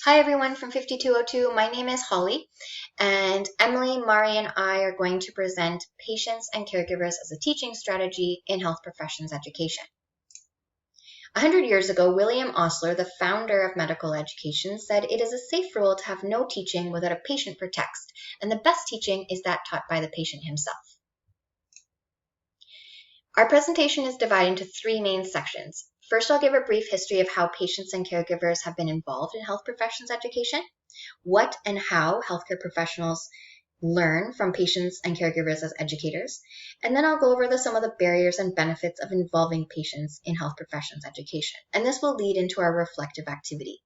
Hi everyone from 5202. My name is Holly, and Emily, Mari, and I are going to present patients and caregivers as a teaching strategy in health professions education. 100 years ago, William Osler, the founder of medical education, said it is a safe rule to have no teaching without a patient for text, and the best teaching is that taught by the patient himself. Our presentation is divided into three main sections. First, I'll give a brief history of how patients and caregivers have been involved in health professions education, what and how healthcare professionals learn from patients and caregivers as educators, and then I'll go over some of the barriers and benefits of involving patients in health professions education. And this will lead into our reflective activity.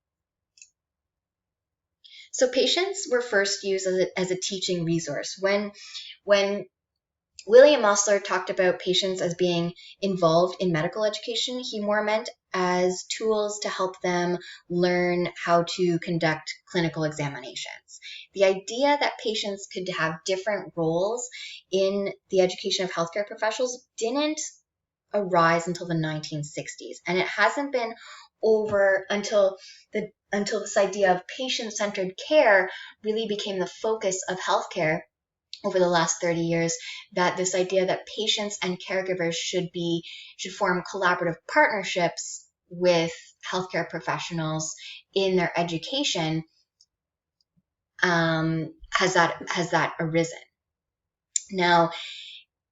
So patients were first used as a teaching resource. When William Osler talked about patients as being involved in medical education, he more meant as tools to help them learn how to conduct clinical examinations. The idea that patients could have different roles in the education of healthcare professionals didn't arise until the 1960s, and it hasn't been over until this idea of patient-centered care really became the focus of healthcare over the last 30 years, that this idea that patients and caregivers should form collaborative partnerships with healthcare professionals in their education has that arisen. Now,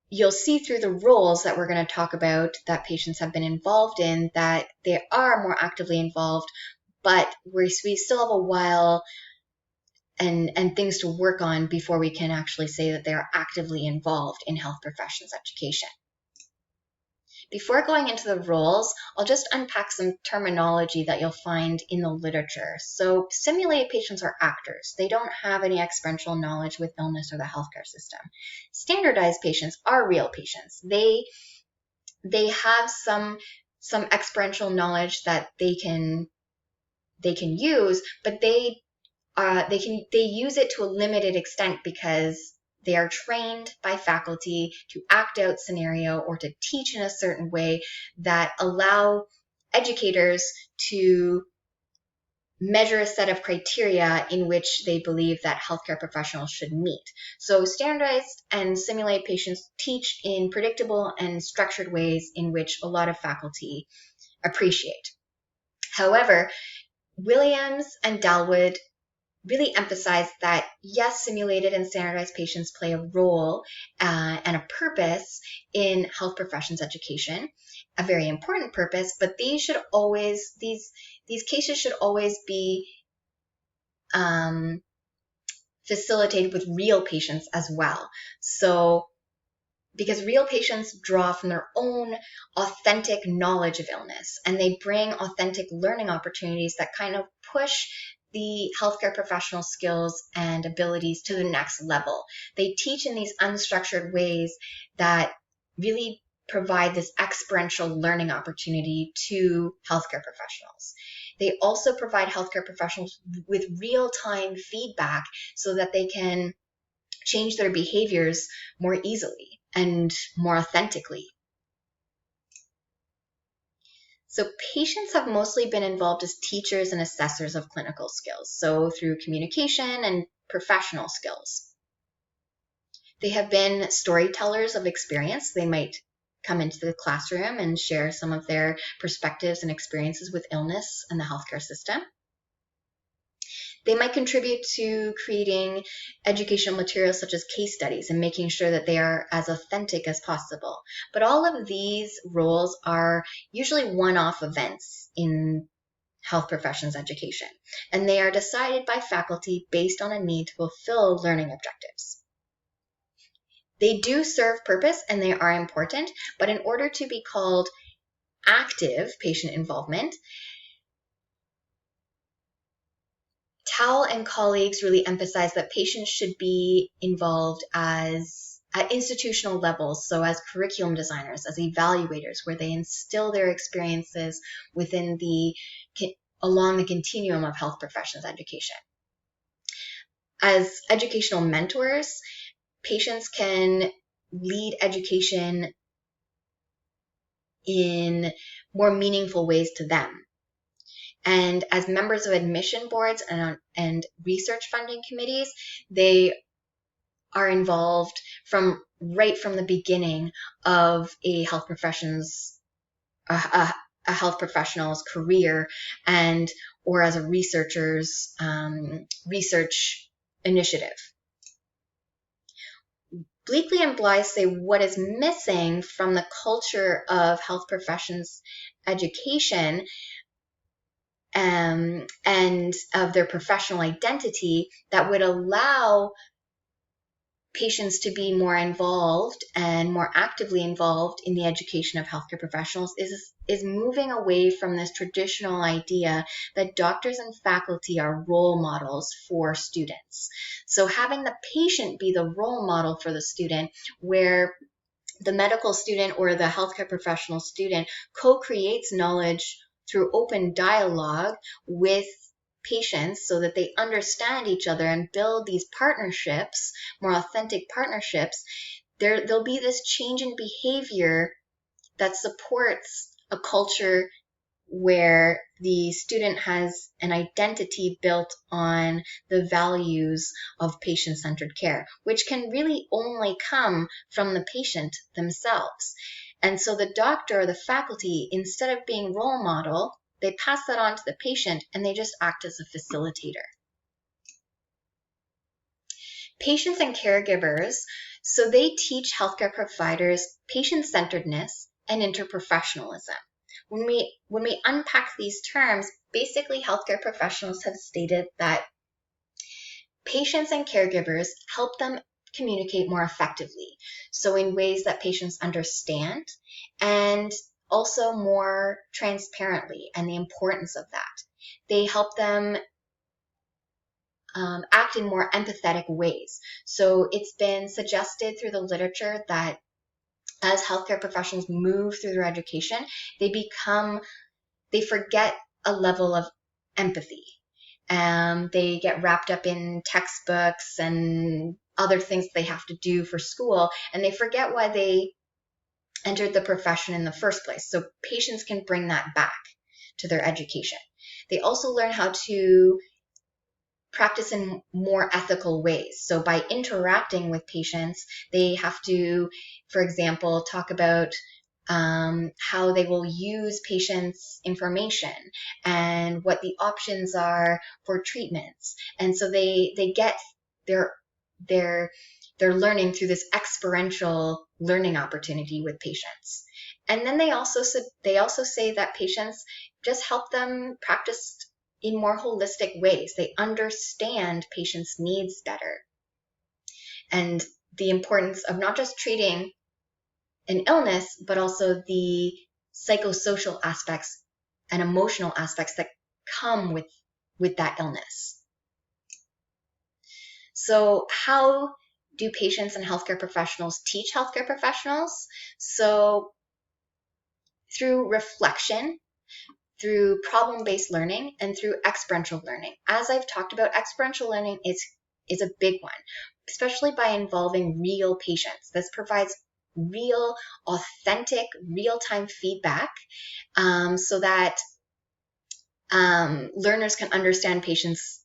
you'll see through the roles that we're going to talk about that patients have been involved in that they are more actively involved, but we still have a while and things to work on before we can actually say that they are actively involved in health professions education. Before going into the roles, I'll just unpack some terminology that you'll find in the literature. So simulated patients are actors. They don't have any experiential knowledge with illness or the healthcare system. Standardized patients are real patients. They have some experiential knowledge that they can use, but they use it to a limited extent because they are trained by faculty to act out scenario or to teach in a certain way that allow educators to measure a set of criteria in which they believe that healthcare professionals should meet. So standardized and simulated patients teach in predictable and structured ways in which a lot of faculty appreciate. However, Williams and Dalwood really emphasize that yes, simulated and standardized patients play a role and a purpose in health professions education, a very important purpose, but these cases should always be facilitated with real patients as well. So, because real patients draw from their own authentic knowledge of illness, and they bring authentic learning opportunities that kind of push the healthcare professional skills and abilities to the next level. They teach in these unstructured ways that really provide this experiential learning opportunity to healthcare professionals. They also provide healthcare professionals with real-time feedback so that they can change their behaviors more easily and more authentically. So patients have mostly been involved as teachers and assessors of clinical skills, so through communication and professional skills. They have been storytellers of experience. They might come into the classroom and share some of their perspectives and experiences with illness and the healthcare system. They might contribute to creating educational materials such as case studies and making sure that they are as authentic as possible. But all of these roles are usually one-off events in health professions education, and they are decided by faculty based on a need to fulfill learning objectives. They do serve purpose and they are important, but in order to be called active patient involvement, Towle and colleagues really emphasize that patients should be involved at institutional levels, so as curriculum designers, as evaluators, where they instill their experiences along the continuum of health professions education. As educational mentors, patients can lead education in more meaningful ways to them. And as members of admission boards and research funding committees, they are involved right from the beginning of a health professional's career, and or as a researcher's research initiative. Bleakley and Blythe say what is missing from the culture of health professions education and of their professional identity that would allow patients to be more involved and more actively involved in the education of healthcare professionals is moving away from this traditional idea that doctors and faculty are role models for students. So having the patient be the role model for the student, where the medical student or the healthcare professional student co-creates knowledge through open dialogue with patients so that they understand each other and build these partnerships, more authentic partnerships, there'll be this change in behavior that supports a culture where the student has an identity built on the values of patient-centered care, which can really only come from the patient themselves. And so the doctor or the faculty, instead of being role model, they pass that on to the patient and they just act as a facilitator. Patients and caregivers, so they teach healthcare providers patient-centeredness and interprofessionalism. When we unpack these terms, basically healthcare professionals have stated that patients and caregivers help them communicate more effectively. So in ways that patients understand, and also more transparently, and the importance of that. They help them act in more empathetic ways. So it's been suggested through the literature that as healthcare professionals move through their education, they forget a level of empathy. They get wrapped up in textbooks and other things they have to do for school, and they forget why they entered the profession in the first place. So patients can bring that back to their education. They also learn how to practice in more ethical ways. So by interacting with patients, they have to, for example, talk about how they will use patients' information and what the options are for treatments. And so they get their learning through this experiential learning opportunity with patients. And then they also say that patients just help them practice in more holistic ways. They understand patients' needs better. And the importance of not just treating an illness, but also the psychosocial aspects and emotional aspects that come with that illness. So how do patients and healthcare professionals teach healthcare professionals? So through reflection, through problem-based learning, and through experiential learning. As I've talked about, experiential learning is a big one, especially by involving real patients. This provides real, authentic, real-time feedback so that learners can understand patients'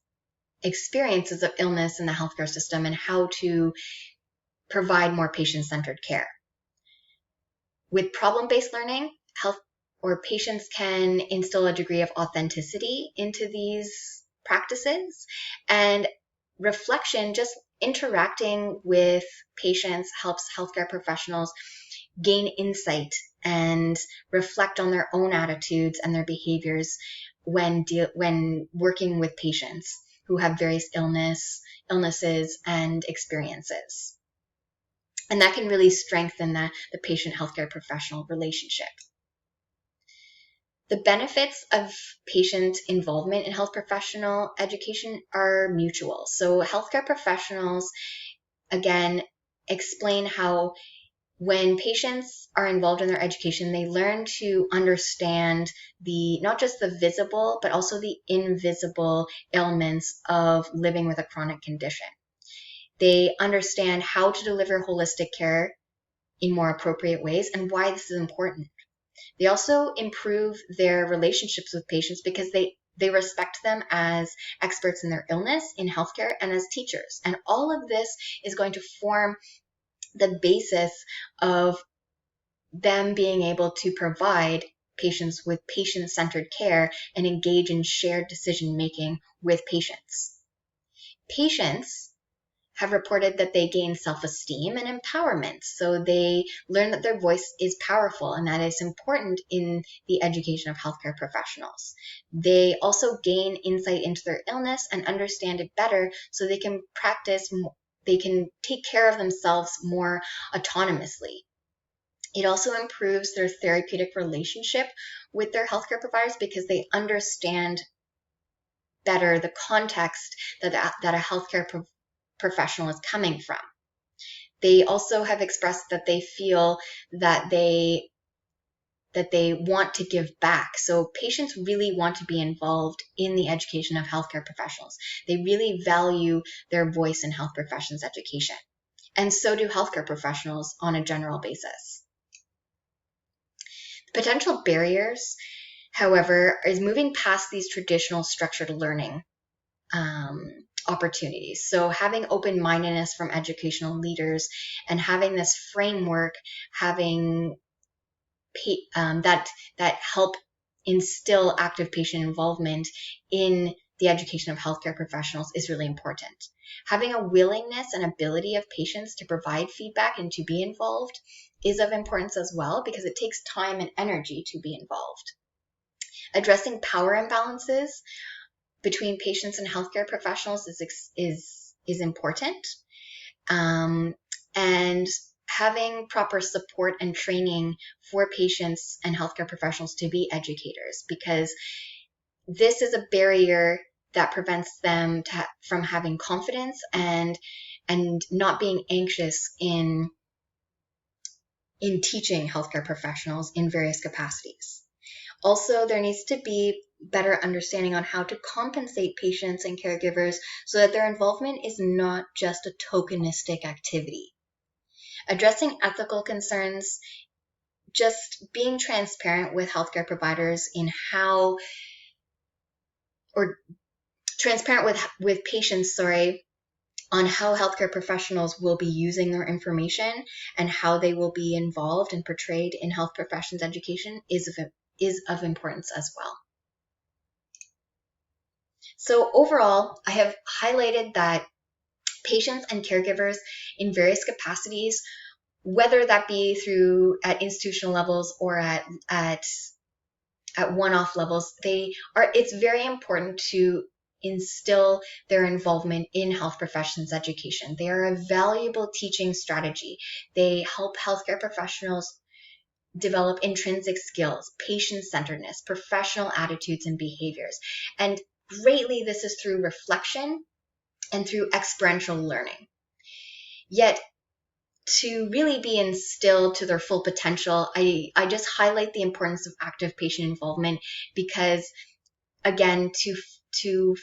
experiences of illness in the healthcare system and how to provide more patient-centered care. With problem-based learning, patients can instill a degree of authenticity into these practices, and reflection, just interacting with patients, helps healthcare professionals gain insight and reflect on their own attitudes and their behaviors when working with patients who have various illnesses and experiences. And that can really strengthen the patient healthcare professional relationship. The benefits of patient involvement in health professional education are mutual. So healthcare professionals, again, explain how when patients are involved in their education, they learn to understand not just the visible, but also the invisible ailments of living with a chronic condition. They understand how to deliver holistic care in more appropriate ways and why this is important. They also improve their relationships with patients because they They respect them as experts in their illness, in healthcare, and as teachers. And all of this is going to form the basis of them being able to provide patients with patient-centered care and engage in shared decision-making with patients. Patients have reported that they gain self-esteem and empowerment. So they learn that their voice is powerful and that is important in the education of healthcare professionals. They also gain insight into their illness and understand it better so they can they can take care of themselves more autonomously. It also improves their therapeutic relationship with their healthcare providers because they understand better the context that a healthcare professional is coming from. They also have expressed that they feel that they want to give back. So patients really want to be involved in the education of healthcare professionals. They really value their voice in health professions education. And so do healthcare professionals on a general basis. Potential barriers, however, is moving past these traditional structured learning opportunities. So having open-mindedness from educational leaders and having this framework, having that help instill active patient involvement in the education of healthcare professionals is really important. Having a willingness and ability of patients to provide feedback and to be involved is of importance as well, because it takes time and energy to be involved. Addressing power imbalances between patients and healthcare professionals is important. And having proper support and training for patients and healthcare professionals to be educators, because this is a barrier that prevents them from having confidence and not being anxious in teaching healthcare professionals in various capacities. Also, there needs to be better understanding on how to compensate patients and caregivers so that their involvement is not just a tokenistic activity. Addressing ethical concerns, just being transparent with healthcare providers in how, or transparent with patients, on how healthcare professionals will be using their information and how they will be involved and portrayed in health professions education is of importance as well. So overall, I have highlighted that patients and caregivers in various capacities, whether that be at institutional levels or at one-off levels, it's very important to instill their involvement in health professions education. They are a valuable teaching strategy. They help healthcare professionals develop intrinsic skills, patient-centeredness, professional attitudes and behaviors. And greatly, this is through reflection and through experiential learning. Yet, to really be instilled to their full potential, I just highlight the importance of active patient involvement because, again, to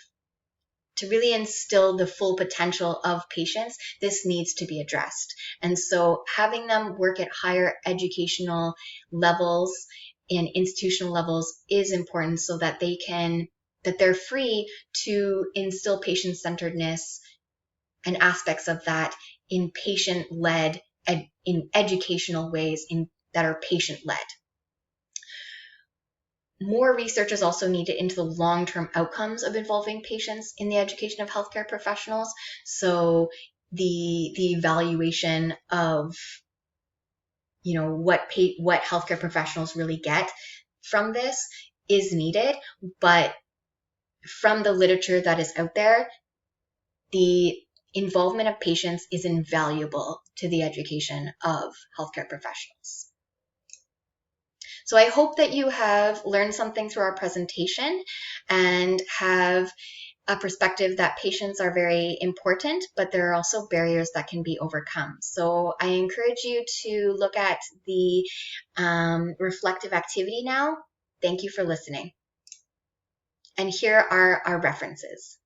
really instill the full potential of patients, this needs to be addressed. And so having them work at higher educational levels and institutional levels is important so that they're free to instill patient-centeredness and aspects of that in patient-led, in educational ways that are patient-led. More research is also needed into the long-term outcomes of involving patients in the education of healthcare professionals. So the evaluation of, what healthcare professionals really get from this is needed, but from the literature that is out there, the involvement of patients is invaluable to the education of healthcare professionals. So I hope that you have learned something through our presentation and have a perspective that patients are very important, but there are also barriers that can be overcome. So I encourage you to look at the reflective activity now. Thank you for listening. And here are our references.